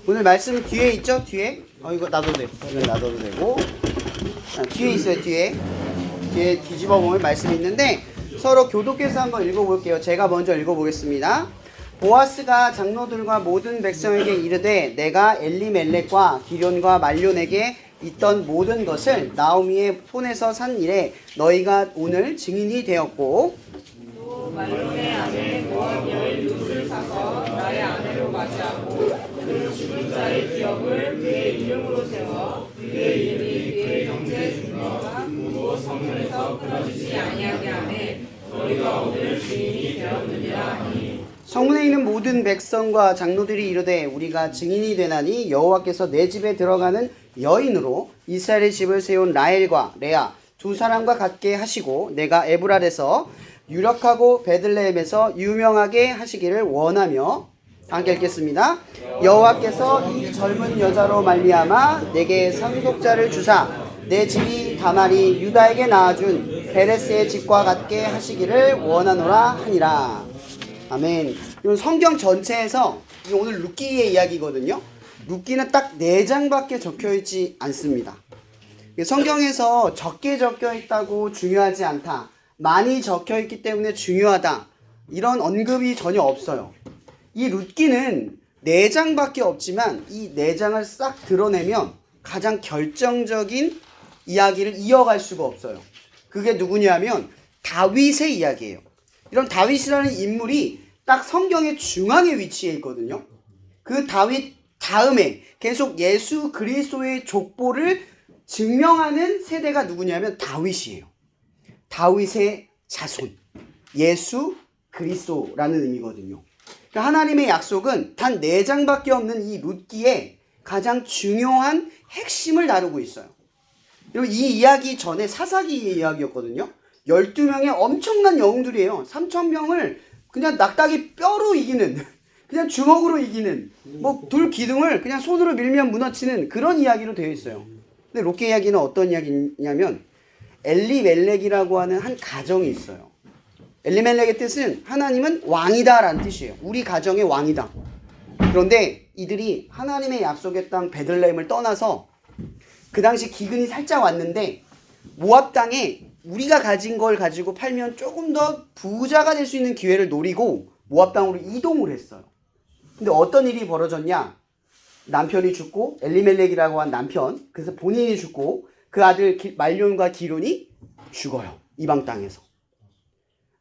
오늘 말씀 뒤에 있죠? 뒤에? 이거 놔둬도 돼요. 이거 놔둬도 되고. 뒤에 있어요, 뒤에. 뒤에 뒤집어 보면 말씀이 있는데 서로 교독해서 한번 읽어볼게요. 제가 먼저 읽어보겠습니다. 보아스가 장로들과 모든 백성에게 이르되 내가 엘리멜렉과 기련과 말론에게 있던 모든 것을 나오미의 손에서 산 일에 너희가 오늘 증인이 되었고 또 말론의 아내 모압 여인 룻을 사서 나의 아내로 맞이하고 그 죽은 자의 기업을 그의 이름으로 세워 그의 이름이 그의 형제 중과 그 성문에서 끊어지지 아니하게 하매 너희가 오늘 증인이 되었느니라 하니 성문에 있는 모든 백성과 장로들이 이르되 우리가 증인이 되나니 여호와께서 내 집에 들어가는 여인으로 이스라엘의 집을 세운 라헬과 레아 두 사람과 같게 하시고 내가 에브랄에서 유력하고 베들레헴에서 유명하게 하시기를 원하며 함께 읽겠습니다. 여호와께서 이 젊은 여자로 말미암아 내게 상속자를 주사 내 집이 다말이 유다에게 낳아준 베레스의 집과 같게 하시기를 원하노라 하니라. 아멘. 이건 성경 전체에서 오늘 룻기의 이야기거든요. 룻기는 딱 4장밖에 적혀있지 않습니다. 성경에서 적게 적혀있다고 중요하지 않다. 많이 적혀있기 때문에 중요하다. 이런 언급이 전혀 없어요. 이 룻기는 4장밖에 없지만 이 4장을 싹 드러내면 가장 결정적인 이야기를 이어갈 수가 없어요. 그게 누구냐면 다윗의 이야기예요. 이런 다윗이라는 인물이 딱 성경의 중앙에 위치해 있거든요. 그 다윗 다음에 계속 예수 그리스도의 족보를 증명하는 세대가 누구냐면 다윗이에요. 다윗의 자손, 예수 그리스도라는 의미거든요. 그러니까 하나님의 약속은 단 4장밖에 없는 이 룻기에 가장 중요한 핵심을 다루고 있어요. 그리고 이 이야기 전에 사사기의 이야기였거든요. 12명의 엄청난 영웅들이에요. 3,000명을 그냥 낙타기 뼈로 이기는, 그냥 주먹으로 이기는, 뭐 돌 기둥을 그냥 손으로 밀면 무너지는 그런 이야기로 되어 있어요. 근데 룻기 이야기는 어떤 이야기냐면 엘리멜렉이라고 하는 한 가정이 있어요. 엘리멜렉의 뜻은 하나님은 왕이다 라는 뜻이에요. 우리 가정의 왕이다. 그런데 이들이 하나님의 약속의 땅 베들레헴을 떠나서 그 당시 기근이 살짝 왔는데 모압 땅에 우리가 가진 걸 가지고 팔면 조금 더 부자가 될 수 있는 기회를 노리고 모압 땅으로 이동을 했어요. 근데 어떤 일이 벌어졌냐? 남편이 죽고 엘리멜렉이라고 한 남편, 그래서 본인이 죽고 그 아들 말론과 기론이 죽어요. 이방 땅에서.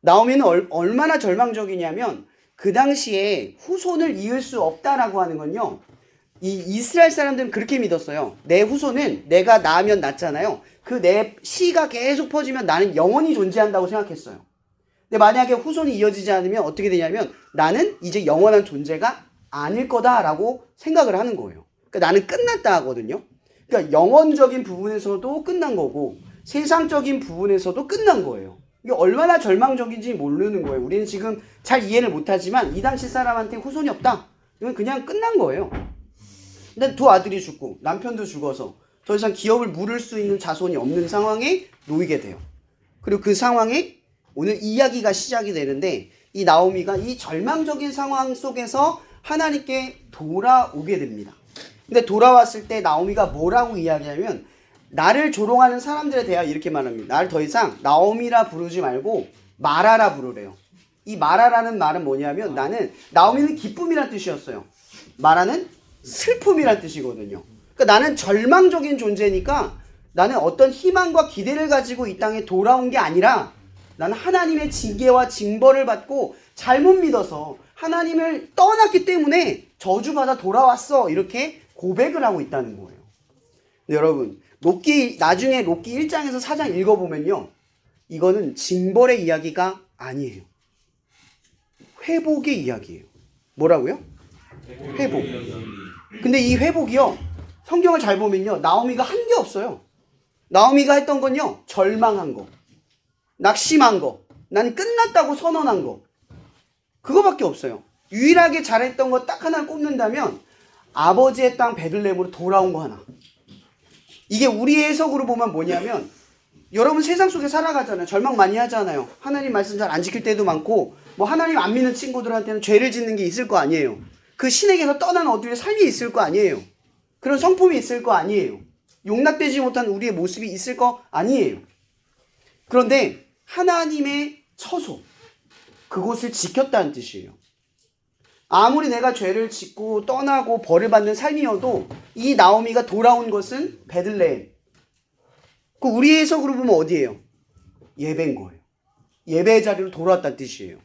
나오미는 얼마나 절망적이냐면 그 당시에 후손을 이을 수 없다라고 하는 건요. 이 이스라엘 사람들은 그렇게 믿었어요. 내 후손은 내가 낳으면 낳잖아요. 그 내 씨가 계속 퍼지면 나는 영원히 존재한다고 생각했어요. 근데 만약에 후손이 이어지지 않으면 어떻게 되냐면 나는 이제 영원한 존재가 아닐 거다라고 생각을 하는 거예요. 그러니까 나는 끝났다 하거든요. 그러니까 영원적인 부분에서도 끝난 거고 세상적인 부분에서도 끝난 거예요. 이게 얼마나 절망적인지 모르는 거예요. 우리는 지금 잘 이해를 못하지만 이 당시 사람한테 후손이 없다. 이건 그냥 끝난 거예요. 근데 두 아들이 죽고 남편도 죽어서 더 이상 기업을 물을 수 있는 자손이 없는 상황에 놓이게 돼요. 그리고 그 상황에 오늘 이야기가 시작이 되는데 이 나오미가 이 절망적인 상황 속에서 하나님께 돌아오게 됩니다. 근데 돌아왔을 때 나오미가 뭐라고 이야기하면 나를 조롱하는 사람들에 대하여 이렇게 말합니다. 나를 더 이상 나오미라 부르지 말고 마라라 부르래요. 이 마라라는 말은 뭐냐면 나오미는 기쁨이란 뜻이었어요. 마라는 슬픔이란 뜻이거든요. 그러니까 나는 절망적인 존재니까 나는 어떤 희망과 기대를 가지고 이 땅에 돌아온 게 아니라 나는 하나님의 징계와 징벌을 받고 잘못 믿어서 하나님을 떠났기 때문에 저주받아 돌아왔어. 이렇게 고백을 하고 있다는 거예요. 근데 여러분, 나중에 룻기 1장에서 4장 읽어보면요. 이거는 징벌의 이야기가 아니에요. 회복의 이야기예요. 뭐라고요? 회복. 근데 이 회복이요. 성경을 잘 보면요. 나오미가 한 게 없어요. 나오미가 했던 건요. 절망한 거. 낙심한 거. 난 끝났다고 선언한 거. 그거밖에 없어요. 유일하게 잘했던 거 딱 하나 꼽는다면 아버지의 땅 베들레헴으로 돌아온 거 하나. 이게 우리의 해석으로 보면 뭐냐면 여러분 세상 속에 살아가잖아요. 절망 많이 하잖아요. 하나님 말씀 잘 안 지킬 때도 많고 뭐 하나님 안 믿는 친구들한테는 죄를 짓는 게 있을 거 아니에요. 그 신에게서 떠난 어들의 삶이 있을 거 아니에요. 그런 성품이 있을 거 아니에요. 용납되지 못한 우리의 모습이 있을 거 아니에요. 그런데 하나님의 처소, 그곳을 지켰다는 뜻이에요. 아무리 내가 죄를 짓고 떠나고 벌을 받는 삶이어도 이 나오미가 돌아온 것은 베들레헴. 그 우리의 해석으로 보면 어디예요? 예배인 거예요. 예배의 자리로 돌아왔다는 뜻이에요.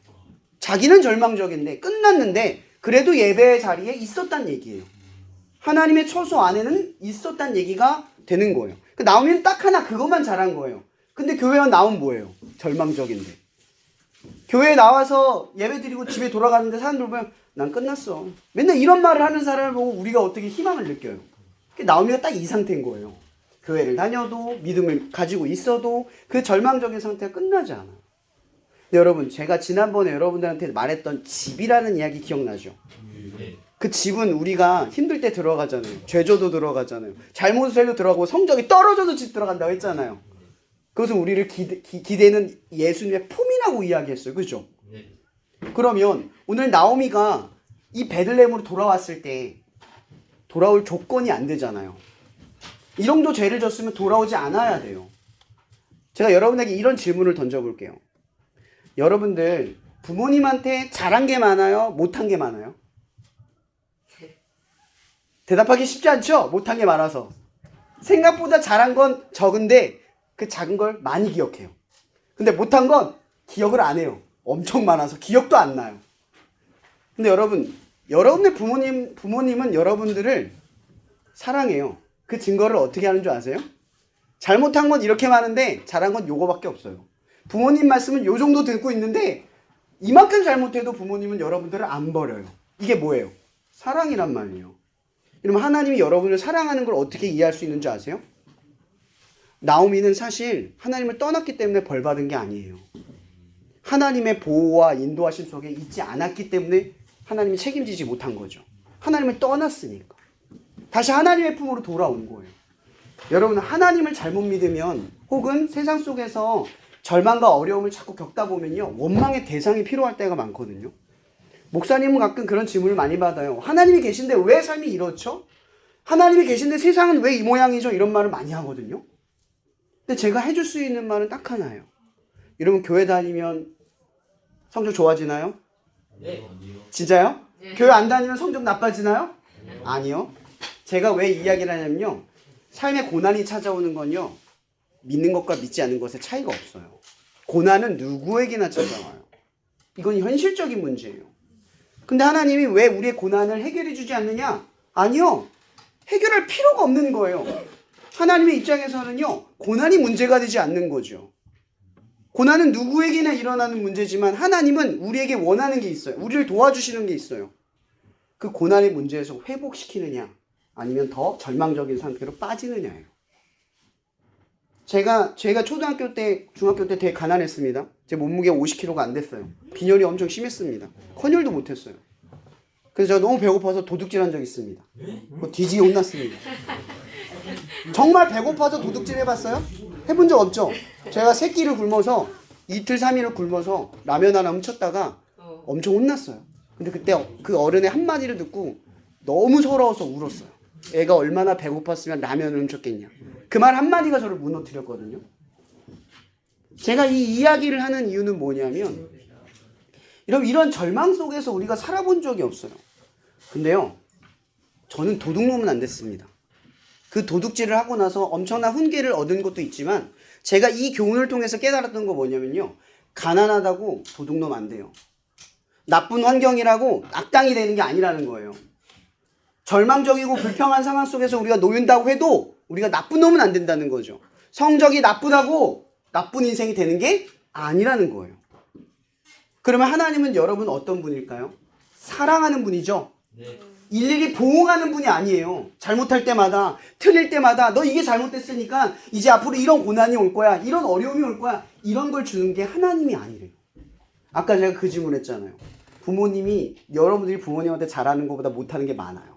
자기는 절망적인데 끝났는데 그래도 예배의 자리에 있었다는 얘기예요. 하나님의 처소 안에는 있었다는 얘기가 되는 거예요. 그 나오미는 딱 하나 그것만 잘한 거예요. 근데 교회에 나오면 뭐예요? 절망적인데. 교회에 나와서 예배 드리고 집에 돌아가는데 사람들 보면 난 끝났어. 맨날 이런 말을 하는 사람을 보고 우리가 어떻게 희망을 느껴요? 나오미가 딱 이 상태인 거예요. 교회를 다녀도 믿음을 가지고 있어도 그 절망적인 상태가 끝나지 않아요. 근데 여러분, 제가 지난번에 여러분들한테 말했던 집이라는 이야기 기억나죠? 그 집은 우리가 힘들 때 들어가잖아요. 죄져도 들어가잖아요. 잘못해도 들어가고 성적이 떨어져도 집 들어간다고 했잖아요. 그것은 우리를 기대는 예수님의 품이라고 이야기했어요. 그죠? 그러면 오늘 나오미가 이 베들레헴으로 돌아왔을 때 돌아올 조건이 안 되잖아요. 이 정도 죄를 졌으면 돌아오지 않아야 돼요. 제가 여러분에게 이런 질문을 던져볼게요. 여러분들 부모님한테 잘한 게 많아요? 못한 게 많아요? 대답하기 쉽지 않죠? 못한 게 많아서. 생각보다 잘한 건 적은데 그 작은 걸 많이 기억해요. 근데 못한 건 기억을 안 해요. 엄청 많아서 기억도 안 나요. 근데 여러분, 여러분의 부모님은 여러분들을 사랑해요. 그 증거를 어떻게 하는 줄 아세요? 잘못한 건 이렇게 많은데 잘한 건 요거밖에 없어요. 부모님 말씀은 요 정도 듣고 있는데 이만큼 잘못해도 부모님은 여러분들을 안 버려요. 이게 뭐예요? 사랑이란 말이에요. 여러분, 하나님이 여러분을 사랑하는 걸 어떻게 이해할 수 있는지 아세요? 나오미는 사실 하나님을 떠났기 때문에 벌 받은 게 아니에요. 하나님의 보호와 인도하심 속에 있지 않았기 때문에 하나님이 책임지지 못한 거죠. 하나님을 떠났으니까. 다시 하나님의 품으로 돌아온 거예요. 여러분, 하나님을 잘못 믿으면 혹은 세상 속에서 절망과 어려움을 자꾸 겪다 보면요, 원망의 대상이 필요할 때가 많거든요. 목사님은 가끔 그런 질문을 많이 받아요. 하나님이 계신데 왜 삶이 이렇죠? 하나님이 계신데 세상은 왜 이 모양이죠? 이런 말을 많이 하거든요. 근데 제가 해줄 수 있는 말은 딱 하나예요. 여러분, 교회 다니면 성적 좋아지나요? 네. 진짜요? 네. 교회 안 다니면 성적 나빠지나요? 네. 아니요. 제가 왜 이야기를 하냐면요, 삶의 고난이 찾아오는 건요, 믿는 것과 믿지 않는 것의 차이가 없어요. 고난은 누구에게나 찾아와요. 이건 현실적인 문제예요. 근데 하나님이 왜 우리의 고난을 해결해 주지 않느냐? 아니요. 해결할 필요가 없는 거예요. 하나님의 입장에서는요, 고난이 문제가 되지 않는 거죠. 고난은 누구에게나 일어나는 문제지만 하나님은 우리에게 원하는 게 있어요. 우리를 도와주시는 게 있어요. 그 고난의 문제에서 회복시키느냐 아니면 더 절망적인 상태로 빠지느냐예요. 제가 초등학교 때, 중학교 때 되게 가난했습니다. 제 몸무게가 50kg가 안 됐어요. 빈혈이 엄청 심했습니다. 헌혈도 못했어요. 그래서 제가 너무 배고파서 도둑질한 적이 있습니다. 뒤지게 혼났습니다. 정말 배고파서 도둑질 해봤어요? 해본 적 없죠? 제가 3끼를 굶어서 이틀 3일을 굶어서 라면 하나 훔쳤다가 엄청 혼났어요. 근데 그때 그 어른의 한마디를 듣고 너무 서러워서 울었어요. 애가 얼마나 배고팠으면 라면을 훔쳤겠냐. 그 말 한마디가 저를 무너뜨렸거든요. 제가 이 이야기를 하는 이유는 뭐냐면, 여러분, 이런 절망 속에서 우리가 살아본 적이 없어요. 근데요, 저는 도둑놈은 안 됐습니다. 그 도둑질을 하고 나서 엄청난 훈계를 얻은 것도 있지만, 제가 이 교훈을 통해서 깨달았던 거 뭐냐면요, 가난하다고 도둑놈 안 돼요. 나쁜 환경이라고 악당이 되는 게 아니라는 거예요. 절망적이고 불평한 상황 속에서 우리가 놓인다고 해도 우리가 나쁜 놈은 안 된다는 거죠. 성적이 나쁘다고 나쁜 인생이 되는 게 아니라는 거예요. 그러면 하나님은 여러분 어떤 분일까요? 사랑하는 분이죠. 네. 일일이 보호하는 분이 아니에요. 잘못할 때마다, 틀릴 때마다 너 이게 잘못됐으니까 이제 앞으로 이런 고난이 올 거야, 이런 어려움이 올 거야, 이런 걸 주는 게 하나님이 아니래요. 아까 제가 그 질문 했잖아요. 부모님이, 여러분들이 부모님한테 잘하는 것보다 못하는 게 많아요.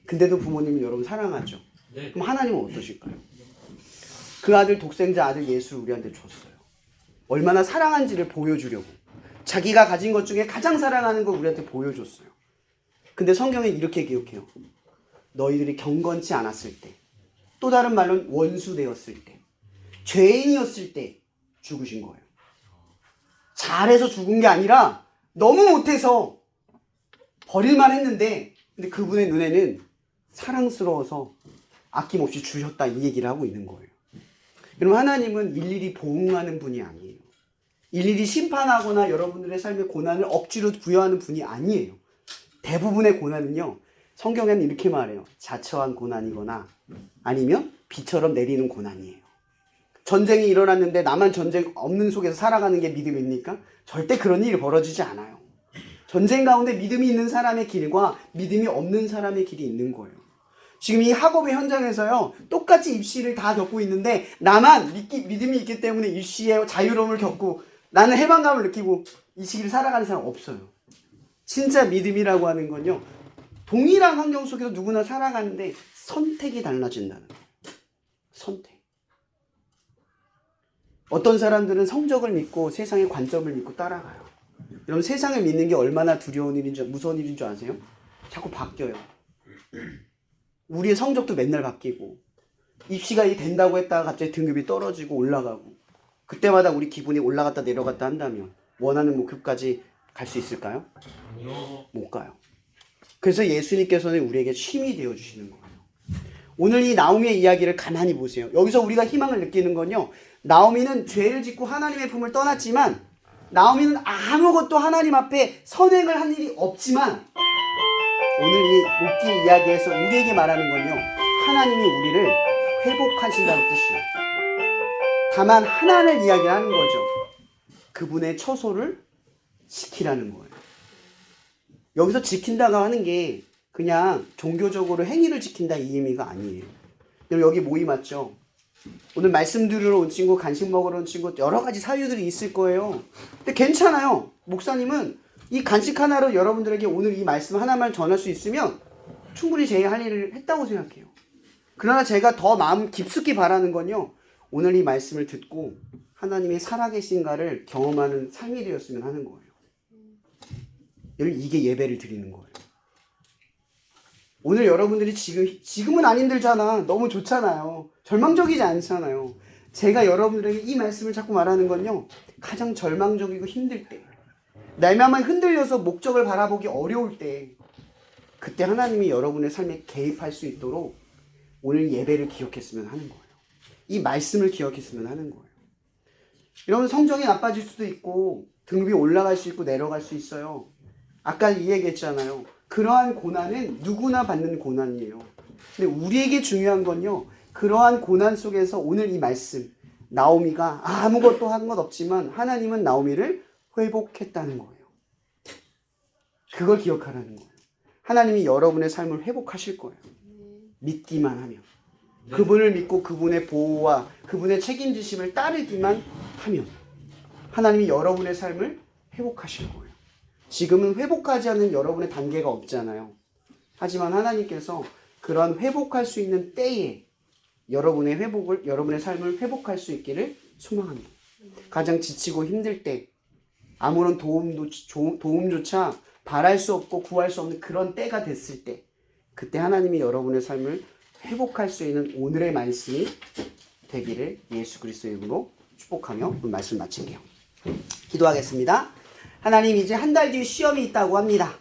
근데도 부모님이 여러분 사랑하죠. 네. 그럼 하나님은 어떠실까요? 그 아들, 독생자 아들 예수를 우리한테 줬어요. 얼마나 사랑한지를 보여주려고. 자기가 가진 것 중에 가장 사랑하는 걸 우리한테 보여줬어요. 근데 성경은 이렇게 기록해요. 너희들이 경건치 않았을 때, 또 다른 말로는 원수되었을 때, 죄인이었을 때 죽으신 거예요. 잘해서 죽은 게 아니라 너무 못해서 버릴만 했는데, 근데 그분의 눈에는 사랑스러워서 아낌없이 주셨다, 이 얘기를 하고 있는 거예요. 여러분, 하나님은 일일이 보응하는 분이 아니에요. 일일이 심판하거나 여러분들의 삶의 고난을 억지로 부여하는 분이 아니에요. 대부분의 고난은요, 성경에는 이렇게 말해요. 자처한 고난이거나 아니면 비처럼 내리는 고난이에요. 전쟁이 일어났는데 나만 전쟁 없는 속에서 살아가는 게 믿음입니까? 절대 그런 일이 벌어지지 않아요. 전쟁 가운데 믿음이 있는 사람의 길과 믿음이 없는 사람의 길이 있는 거예요. 지금 이 학업의 현장에서요, 똑같이 입시를 다 겪고 있는데 나만 믿음이 있기 때문에 입시의 자유로움을 겪고 나는 해방감을 느끼고 이 시기를 살아가는 사람 없어요. 진짜 믿음이라고 하는 건요, 동일한 환경 속에서 누구나 살아가는데 선택이 달라진다는 거예요. 선택. 어떤 사람들은 성적을 믿고 세상의 관점을 믿고 따라가요. 여러분, 세상을 믿는 게 얼마나 두려운 일인지, 무서운 일인 줄 아세요? 자꾸 바뀌어요. 우리의 성적도 맨날 바뀌고, 입시가 된다고 했다가 갑자기 등급이 떨어지고 올라가고, 그때마다 우리 기분이 올라갔다 내려갔다 한다면 원하는 목표까지 갈 수 있을까요? 못 가요. 그래서 예수님께서는 우리에게 힘이 되어주시는 거예요. 오늘 이 나오미의 이야기를 가만히 보세요. 여기서 우리가 희망을 느끼는 건요, 나오미는 죄를 짓고 하나님의 품을 떠났지만, 나오미는 아무것도 하나님 앞에 선행을 한 일이 없지만, 오늘 이 룻기 이야기에서 우리에게 말하는 건요, 하나님이 우리를 회복하신다는 뜻이에요. 다만 하나를 이야기하는 거죠. 그분의 처소를 지키라는 거예요. 여기서 지킨다가 하는 게 그냥 종교적으로 행위를 지킨다, 이 의미가 아니에요. 여기 모임 왔죠? 오늘 말씀 들으러 온 친구, 간식 먹으러 온 친구, 여러 가지 사유들이 있을 거예요. 근데 괜찮아요. 목사님은 이 간식 하나로 여러분들에게 오늘 이 말씀 하나만 전할 수 있으면 충분히 제 할 일을 했다고 생각해요. 그러나 제가 더 마음 깊숙이 바라는 건요, 오늘 이 말씀을 듣고 하나님의 살아계신가를 경험하는 삶이 되었으면 하는 거예요. 여러분, 이게 예배를 드리는 거예요. 오늘 여러분들이 지금은 안 힘들잖아, 너무 좋잖아요, 절망적이지 않잖아요. 제가 여러분들에게 이 말씀을 자꾸 말하는 건요, 가장 절망적이고 힘들 때, 내 맘이 흔들려서 목적을 바라보기 어려울 때, 그때 하나님이 여러분의 삶에 개입할 수 있도록 오늘 예배를 기억했으면 하는 거예요. 이 말씀을 기억했으면 하는 거예요. 여러분, 성적이 나빠질 수도 있고 등급이 올라갈 수 있고 내려갈 수 있어요. 아까 이 얘기했잖아요. 그러한 고난은 누구나 받는 고난이에요. 근데 우리에게 중요한 건요, 그러한 고난 속에서 오늘 이 말씀, 나오미가 아무것도 한 것 없지만 하나님은 나오미를 회복했다는 거예요. 그걸 기억하라는 거예요. 하나님이 여러분의 삶을 회복하실 거예요. 믿기만 하면. 그분을 믿고 그분의 보호와 그분의 책임지심을 따르기만 하면 하나님이 여러분의 삶을 회복하실 거예요. 지금은 회복하지 않는 여러분의 단계가 없잖아요. 하지만 하나님께서 그러한 회복할 수 있는 때에 여러분의 삶을 회복할 수 있기를 소망합니다. 가장 지치고 힘들 때, 아무런 도움조차 바랄 수 없고 구할 수 없는 그런 때가 됐을 때, 그때 하나님이 여러분의 삶을 회복할 수 있는 오늘의 말씀이 되기를 예수 그리스도의 이름으로 축복하며 오늘 말씀 마칠게요. 기도하겠습니다. 하나님, 이제 한 달 뒤에 시험이 있다고 합니다.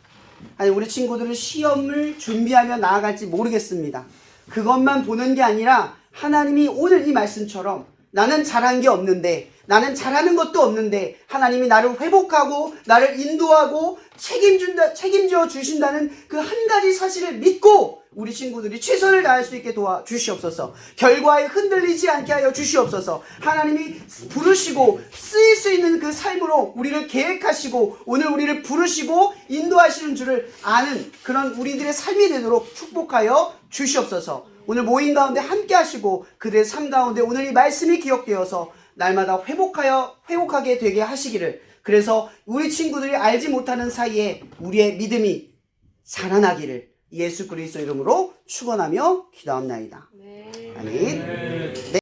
아니, 우리 친구들은 시험을 준비하며 나아갈지 모르겠습니다. 그것만 보는 게 아니라 하나님이 오늘 이 말씀처럼 나는 잘한 게 없는데, 나는 잘하는 것도 없는데 하나님이 나를 회복하고 나를 인도하고 책임져 주신다는 그 한 가지 사실을 믿고 우리 친구들이 최선을 다할 수 있게 도와주시옵소서. 결과에 흔들리지 않게 하여 주시옵소서. 하나님이 부르시고 쓰일 수 있는 그 삶으로 우리를 계획하시고 오늘 우리를 부르시고 인도하시는 줄을 아는 그런 우리들의 삶이 되도록 축복하여 주시옵소서. 오늘 모임 가운데 함께 하시고 그들의 삶 가운데 오늘 이 말씀이 기억되어서 날마다 회복하게 되게 하시기를, 그래서 우리 친구들이 알지 못하는 사이에 우리의 믿음이 자라나기를 예수 그리스도 이름으로 축원하며 기도합나이다. 아멘. 네.